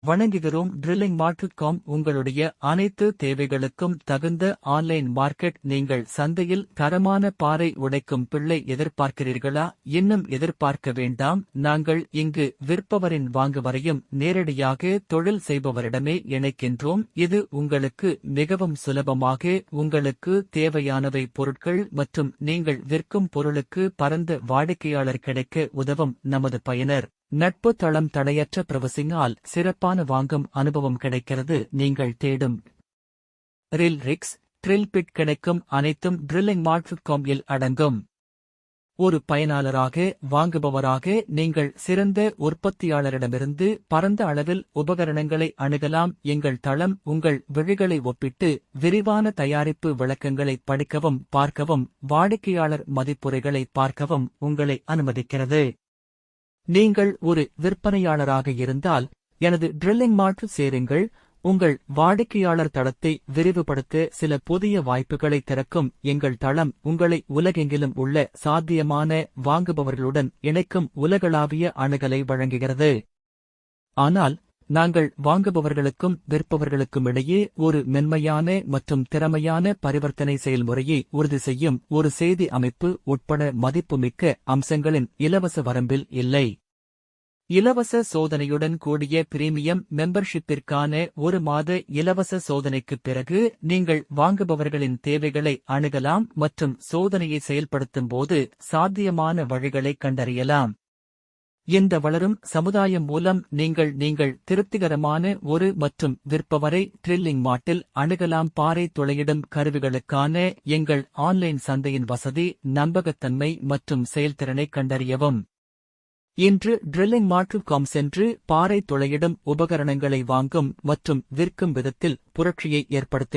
வணங்குகிறோம். ட்ரில்லிங்மார்ட்.com உங்களுடைய அனைத்து தேவைகளுக்கும் தகுந்த ஆன்லைன் மார்க்கெட். நீங்கள் சந்தையில் தரமான பாறை உடைக்கும் பிள்ளை எதிர்பார்க்கிறீர்களா? இன்னும் எதிர்பார்க்க வேண்டாம். நாங்கள் இங்கு விற்பவரின் வாங்குவரையும் நேரடியாக தொழில் செய்பவரிடமே இணைக்கின்றோம். இது உங்களுக்கு மிகவும் சுலபமாக உங்களுக்கு தேவையானவை பொருட்கள் மற்றும் நீங்கள் விற்கும் பொருளுக்கு பரந்த வாடிக்கையாளர் கிடைக்க உதவும் நமது பயனர். நட்பு தளம் தடையற்ற பிரவசிங்கால் சிறப்பான வாங்கும் அனுபவம் கிடைக்கிறது. நீங்கள் தேடும் ரில் ரிக்ஸ், ட்ரில் பிட் கிடைக்கும் அனைத்தும் ட்ரில்லிங்மார்ட்.com இல் அடங்கும். ஒரு பயனாளராக வாங்குபவராக நீங்கள் சிறந்த உற்பத்தியாளரிடமிருந்து பரந்த அளவில் உபகரணங்களை அணுகலாம். எங்கள் தளம் உங்கள் விழிகளை ஒப்பிட்டு விரிவான தயாரிப்பு விளக்கங்களை படிக்கவும் பார்க்கவும் வாடிக்கையாளர் மதிப்புரைகளை பார்க்கவும் உங்களை அனுமதிக்கிறது. நீங்கள் ஒரு விற்பனையாளராக இருந்தால் எனது ட்ரில்லிங்மார்ட் சேருங்கள். உங்கள் வாடிக்கையாளர் தளத்தை விரிவுபடுத்த சில புதிய வாய்ப்புகளை திறக்கும். எங்கள் தளம் உங்களை உலகெங்கிலும் உள்ள சாத்தியமான வாங்குபவர்களுடன் இணைக்கும் உலகளாவிய அணுகலை வழங்குகிறது. ஆனால் நாங்கள் வாங்குபவர்களுக்கும் விற்பவர்களுக்கும் இடையே ஒரு மென்மையான மற்றும் திறமையான பரிவர்த்தனை செயல்முறையை உறுதி செய்யும் ஒரு செய்தி அமைப்பு உட்பட மதிப்புமிக்க அம்சங்களின் இலவச வரம்பில் இல்லை. இலவச சோதனையுடன் கூடிய பிரீமியம் மெம்பர்ஷிப்பிற்கான 1 மாத இலவச சோதனைக்குப் பிறகு நீங்கள் வாங்குபவர்களின் தேவைகளை அணுகலாம் மற்றும் சோதனையை செயல்படுத்தும் போது சாத்தியமான வழிகளை கண்டறியலாம். இந்த வளரும் சமுதாயம் மூலம் நீங்கள் திருப்திகரமான ஒரு மற்றும் விற்பவரை ட்ரில்லிங்மார்ட்டில் அணுகலாம். பாறை துளையிடும் கருவிகளுக்கான எங்கள் ஆன்லைன் சந்தையின் வசதி, நம்பகத்தன்மை மற்றும் செயல்திறனை கண்டறியவும். இன்று ட்ரில்லிங்மார்ட்.com சென்று பாறை துளையிடும் உபகரணங்களை வாங்கும் மற்றும் விற்கும் விதத்தில் புரட்சியை ஏற்படுத்த